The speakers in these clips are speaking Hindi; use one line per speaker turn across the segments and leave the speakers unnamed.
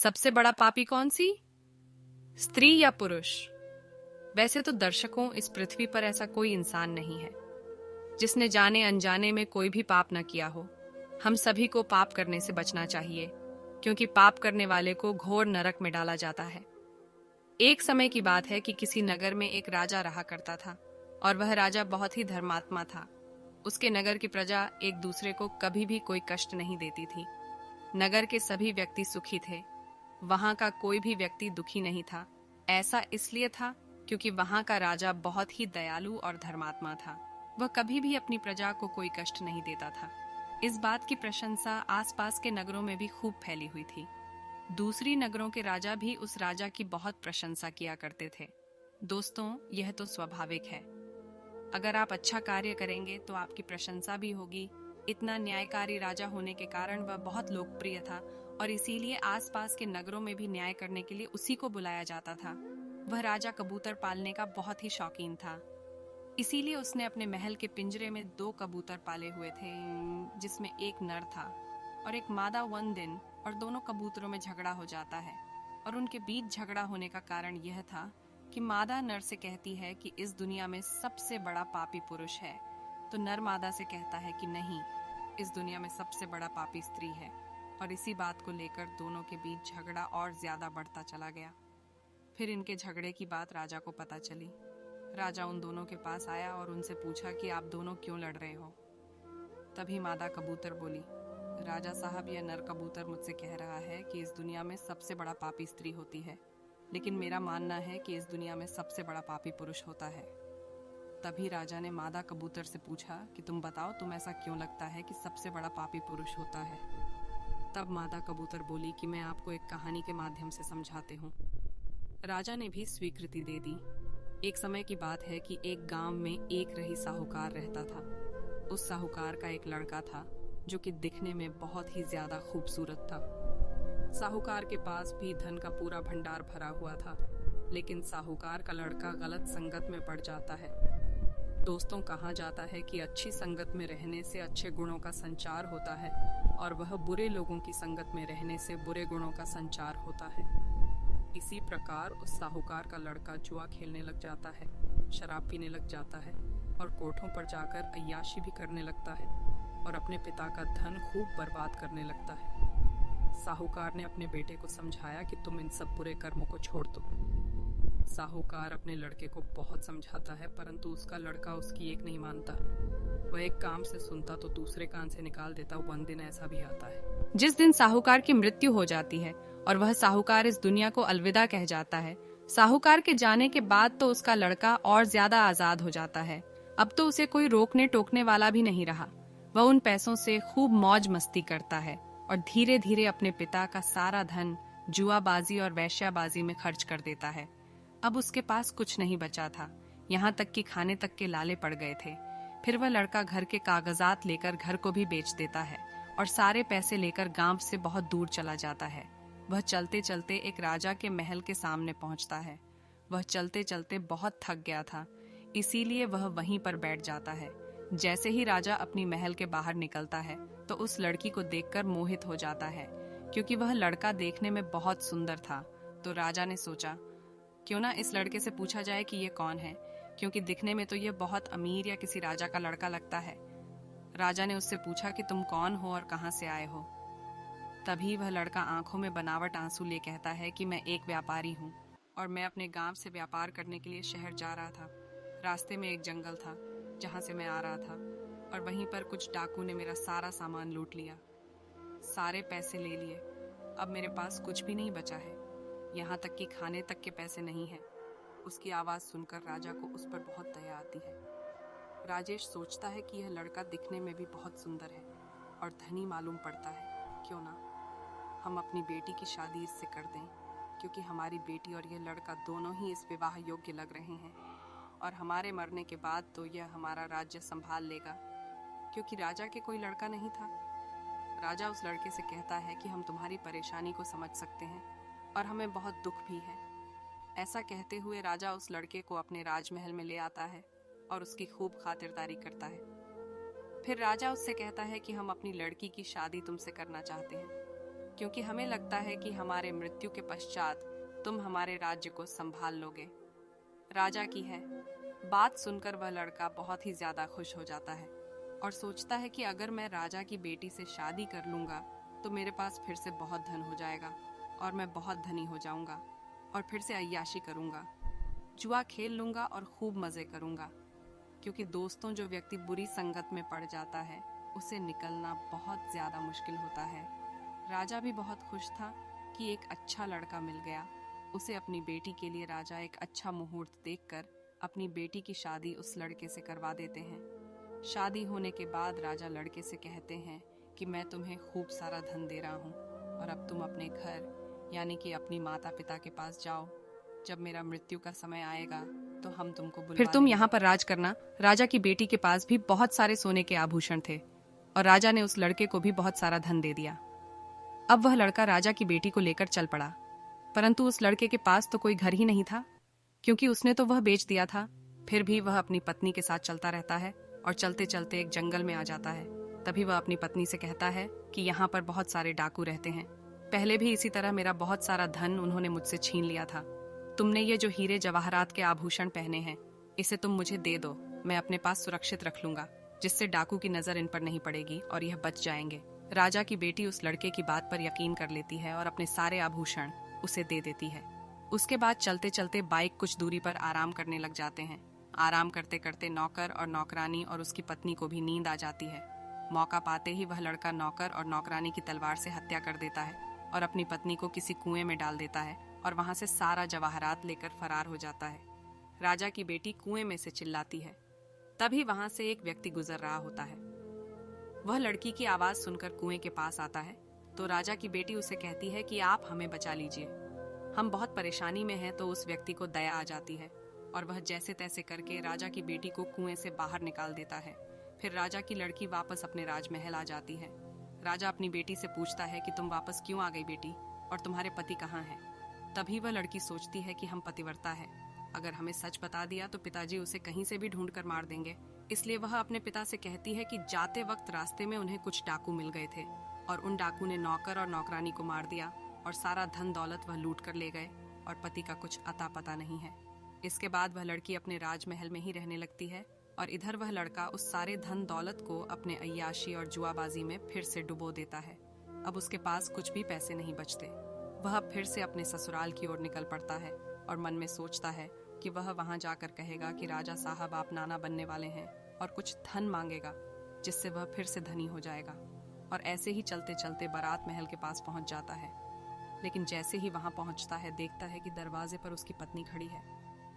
सबसे बड़ा पापी कौन सी, स्त्री या पुरुष? वैसे तो दर्शकों, इस पृथ्वी पर ऐसा कोई इंसान नहीं है जिसने जाने अनजाने में कोई भी पाप न किया हो। हम सभी को पाप करने से बचना चाहिए, क्योंकि पाप करने वाले को घोर नरक में डाला जाता है। एक समय की बात है कि किसी नगर में एक राजा रहा करता था, और वह राजा बहुत ही धर्मात्मा था। उसके नगर की प्रजा एक दूसरे को कभी भी कोई कष्ट नहीं देती थी। नगर के सभी व्यक्ति सुखी थे, वहां का कोई भी व्यक्ति दुखी नहीं था। ऐसा इसलिए था क्योंकि वहां का राजा बहुत ही दयालु और धर्मात्मा था। वह कभी भी अपनी प्रजा को कोई कष्ट नहीं देता था। इस बात की प्रशंसा आसपास के नगरों में भी खूब फैली हुई थी। दूसरी नगरों के राजा भी उस राजा की बहुत प्रशंसा किया करते थे। दोस्तों, यह तो स्वाभाविक है। अगर आप अच्छा कार्य करेंगे तो आपकी प्रशंसा भी होगी। इतना न्यायकारी राजा होने के कारण वह बहुत लोकप्रिय था, और इसीलिए आसपास के नगरों में भी न्याय करने के लिए उसी को बुलाया जाता था। वह राजा कबूतर पालने का बहुत ही शौकीन था, इसीलिए उसने अपने महल के पिंजरे में 2 कबूतर पाले हुए थे, जिसमें एक नर था और एक मादा। वन दिन और दोनों कबूतरों में झगड़ा हो जाता है, और उनके बीच झगड़ा होने का कारण यह था कि मादा नर से कहती है कि इस दुनिया में सबसे बड़ा पापी पुरुष है, तो नर मादा से कहता है कि नहीं, इस दुनिया में सबसे बड़ा पापी स्त्री है। और इसी बात को लेकर दोनों के बीच झगड़ा और ज्यादा बढ़ता चला गया। फिर इनके झगड़े की बात राजा को पता चली। राजा उन दोनों के पास आया और उनसे पूछा कि आप दोनों क्यों लड़ रहे हो। तभी मादा कबूतर बोली, राजा साहब, यह नर कबूतर मुझसे कह रहा है कि इस दुनिया में सबसे बड़ा पापी स्त्री होती है, लेकिन मेरा मानना है कि इस दुनिया में सबसे बड़ा पापी पुरुष होता है। तभी राजा ने मादा कबूतर से पूछा कि तुम बताओ, तुम ऐसा क्यों लगता है कि सबसे बड़ा पापी पुरुष होता है। तब मादा कबूतर बोली कि मैं आपको एक कहानी के माध्यम से समझाते हूँ। राजा ने भी स्वीकृति दे दी। एक समय की बात है कि एक गांव में एक रही साहूकार रहता था। उस साहूकार का एक लड़का था जो कि दिखने में बहुत ही ज्यादा खूबसूरत था। साहूकार के पास भी धन का पूरा भंडार भरा हुआ था, लेकिन साहूकार का लड़का गलत संगत में पड़ जाता है। दोस्तों, कहा जाता है कि अच्छी संगत में रहने से अच्छे गुणों का संचार होता है, और वह बुरे लोगों की संगत में रहने से बुरे गुणों का संचार होता है। इसी प्रकार उस साहूकार का लड़का जुआ खेलने लग जाता है, शराब पीने लग जाता है, और कोठों पर जाकर अय्याशी भी करने लगता है, और अपने पिता का धन खूब बर्बाद करने लगता है। साहूकार ने अपने बेटे को समझाया कि तुम इन सब बुरे कर्मों को छोड़ दो। साहूकार अपने लड़के को बहुत समझाता है, परंतु उसका लड़का उसकी एक नहीं मानता। वह एक कान से सुनता तो दूसरे कान से निकाल देता। वन दिन ऐसा भी आता है जिस दिन साहूकार की मृत्यु हो जाती है और वह साहूकार इस दुनिया को अलविदा कह जाता है। साहूकार के जाने के बाद तो उसका लड़का और ज्यादा आजाद हो जाता है। अब तो उसे कोई रोकने टोकने वाला भी नहीं रहा। वह उन पैसों से खूब मौज मस्ती करता है और धीरे धीरे अपने पिता का सारा धन जुआबाजी और वैश्याबाजी में खर्च कर देता है। अब उसके पास कुछ नहीं बचा था, यहाँ तक कि खाने तक के लाले पड़ गए थे। फिर वह लड़का घर के कागजात लेकर घर को भी बेच देता है और सारे पैसे लेकर गांव से बहुत दूर चला जाता है। वह चलते चलते एक राजा के महल के सामने पहुंचता है। वह चलते चलते बहुत थक गया था, इसीलिए वह वहीं पर बैठ जाता है। जैसे ही राजा अपनी महल के बाहर निकलता है तो उस लड़की को देखकर मोहित हो जाता है, क्योंकि वह लड़का देखने में बहुत सुंदर था। तो राजा ने सोचा, क्यों ना इस लड़के से पूछा जाए कि ये कौन है, क्योंकि दिखने में तो ये बहुत अमीर या किसी राजा का लड़का लगता है। राजा ने उससे पूछा कि तुम कौन हो और कहां से आए हो। तभी वह लड़का आंखों में बनावट आंसू ले कहता है कि मैं एक व्यापारी हूँ और मैं अपने गांव से व्यापार करने के लिए शहर जा रहा था। रास्ते में एक जंगल था जहां से मैं आ रहा था, और वहीं पर कुछ डाकू ने मेरा सारा सामान लूट लिया, सारे पैसे ले लिए। अब मेरे पास कुछ भी नहीं बचा है, यहाँ तक कि खाने तक के पैसे नहीं है। उसकी आवाज़ सुनकर राजा को उस पर बहुत दया आती है। राजेश सोचता है कि यह लड़का दिखने में भी बहुत सुंदर है और धनी मालूम पड़ता है। क्यों ना हम अपनी बेटी की शादी इससे कर दें, क्योंकि हमारी बेटी और यह लड़का दोनों ही इस विवाह योग्य लग रहे हैं, और हमारे मरने के बाद तो यह हमारा राज्य संभाल लेगा, क्योंकि राजा के कोई लड़का नहीं था। राजा उस लड़के से कहता है कि हम तुम्हारी परेशानी को समझ सकते हैं और हमें बहुत दुख भी है। ऐसा कहते हुए राजा उस लड़के को अपने राजमहल में ले आता है और उसकी खूब खातिरदारी करता है। फिर राजा उससे कहता है कि हम अपनी लड़की की शादी तुमसे करना चाहते हैं। क्योंकि हमें लगता है कि हमारे मृत्यु के पश्चात तुम हमारे राज्य को संभाल लोगे। राजा की है बात सुनकर वह लड़का बहुत ही ज्यादा खुश हो जाता है और सोचता है कि अगर मैं राजा की बेटी से शादी कर लूंगा तो मेरे पास फिर से बहुत धन हो जाएगा और मैं बहुत धनी हो जाऊंगा और फिर से अय्याशी करूंगा, जुआ खेल लूंगा और खूब मजे करूंगा। क्योंकि दोस्तों, जो व्यक्ति बुरी संगत में पड़ जाता है उसे निकलना बहुत ज्यादा मुश्किल होता है। राजा भी बहुत खुश था कि एक अच्छा लड़का मिल गया। उसे अपनी बेटी के लिए राजा एक अच्छा मुहूर्त देखकर अपनी बेटी की शादी उस लड़के से करवा देते हैं। शादी होने के बाद राजा लड़के से कहते हैं कि मैं तुम्हें खूब सारा धन दे रहा हूँ और अब तुम अपने घर यानी कि अपनी माता पिता के पास जाओ। जब मेरा मृत्यु का समय आएगा तो हम तुमको बुलवा फिर तुम यहाँ पर राज करना। राजा की बेटी के पास भी बहुत सारे सोने के आभूषण थे और राजा ने उस लड़के को भी बहुत सारा धन दे दिया। अब वह लड़का राजा की बेटी को लेकर चल पड़ा, परंतु उस लड़के के पास तो कोई घर ही नहीं था क्योंकि उसने तो वह बेच दिया था। फिर भी वह अपनी पत्नी के साथ चलता रहता है और चलते चलते एक जंगल में आ जाता है। तभी वह अपनी पत्नी से कहता है कि यहाँ पर बहुत सारे डाकू रहते हैं। पहले भी इसी तरह मेरा बहुत सारा धन उन्होंने मुझसे छीन लिया था। तुमने ये जो हीरे जवाहरात के आभूषण पहने हैं इसे तुम मुझे दे दो, मैं अपने पास सुरक्षित रख लूंगा, जिससे डाकू की नजर इन पर नहीं पड़ेगी और यह बच जाएंगे। राजा की बेटी उस लड़के की बात पर यकीन कर लेती है और अपने सारे आभूषण उसे दे देती है। उसके बाद चलते चलते बाइक कुछ दूरी पर आराम करने लग जाते हैं। आराम करते करते नौकर और नौकरानी और उसकी पत्नी को भी नींद आ जाती है। मौका पाते ही वह लड़का नौकर और नौकरानी की तलवार से हत्या कर देता है और अपनी पत्नी को किसी कुएं में डाल देता है और वहां से सारा जवाहरात लेकर फरार हो जाता है। राजा की बेटी कुएं में से चिल्लाती है। तभी वहां से एक व्यक्ति गुजर रहा होता है। वह लड़की की आवाज सुनकर कुएं के पास आता है तो राजा की बेटी उसे कहती है कि आप हमें बचा लीजिए, हम बहुत परेशानी में हैं। तो उस व्यक्ति को दया आ जाती है और वह जैसे तैसे करके राजा की बेटी को कुएं से बाहर निकाल देता है। फिर राजा की लड़की वापस अपने राजमहल आ जाती है। राजा अपनी बेटी से पूछता है कि तुम वापस क्यों आ गई बेटी, और तुम्हारे पति कहाँ हैं? तभी वह लड़की सोचती है कि हम पतिव्रता है, अगर हमें सच बता दिया तो पिताजी उसे कहीं से भी ढूंढ कर मार देंगे। इसलिए वह अपने पिता से कहती है कि जाते वक्त रास्ते में उन्हें कुछ डाकू मिल गए थे और उन डाकू ने नौकर और नौकरानी को मार दिया और सारा धन दौलत वह लूट कर ले गए और पति का कुछ अता पता नहीं है। इसके बाद वह लड़की अपने राजमहल में ही रहने लगती है और इधर वह लड़का उस सारे धन दौलत को अपने अय्याशी और जुआबाजी में फिर से डुबो देता है। अब उसके पास कुछ भी पैसे नहीं बचते। वह फिर से अपने ससुराल की ओर निकल पड़ता है और मन में सोचता है कि वह वहां जाकर कहेगा कि राजा साहब आप नाना बनने वाले हैं और कुछ धन मांगेगा, जिससे वह फिर से धनी हो जाएगा। और ऐसे ही चलते चलते बारात महल के पास पहुंच जाता है। लेकिन जैसे ही वहां पहुंचता है देखता है कि दरवाजे पर उसकी पत्नी खड़ी है।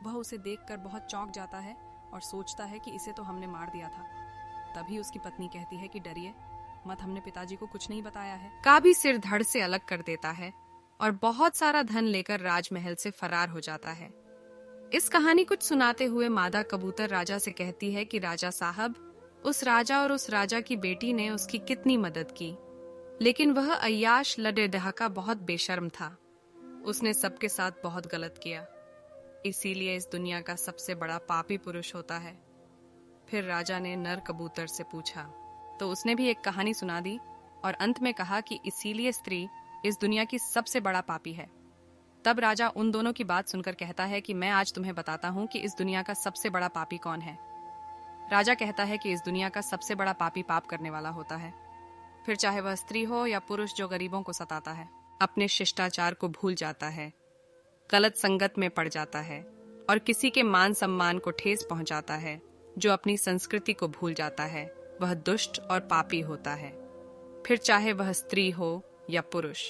वह उसे देखकर बहुत चौंक जाता है और सोचता है कि इसे तो हमने मार दिया था। तभी उसकी पत्नी कहती है कि डरिए मत, हमने पिताजी को कुछ नहीं बताया है। का भी सिर धड़ से अलग कर देता है और बहुत सारा धन लेकर राजमहल से फरार हो जाता है। इस कहानी कुछ सुनाते हुए मादा कबूतर राजा से कहती है कि राजा साहब, उस राजा और उस राजा की बेटी ने उसकी कितनी मदद की, लेकिन वह अय्याश लड़ेदहाका बहुत बेशर्म था। उसने सबके साथ बहुत गलत किया, इसीलिए इस दुनिया का सबसे बड़ा पापी पुरुष होता है। फिर राजा ने नर कबूतर से पूछा तो उसने भी एक कहानी सुना दी और अंत में कहा कि इसीलिए स्त्री इस दुनिया की सबसे बड़ा पापी है। तब राजा उन दोनों की बात सुनकर कहता है कि मैं आज तुम्हें बताता हूँ कि इस दुनिया का सबसे बड़ा पापी कौन है। राजा कहता है कि इस दुनिया का सबसे बड़ा पापी पाप करने वाला होता है, फिर चाहे वह स्त्री हो या पुरुष जो गरीबों को सताता है, अपने शिष्टाचार को भूल जाता है, गलत संगत में पड़ जाता है और किसी के मान सम्मान को ठेस पहुंचाता है, जो अपनी संस्कृति को भूल जाता है, वह दुष्ट और पापी होता है, फिर चाहे वह स्त्री हो या पुरुष।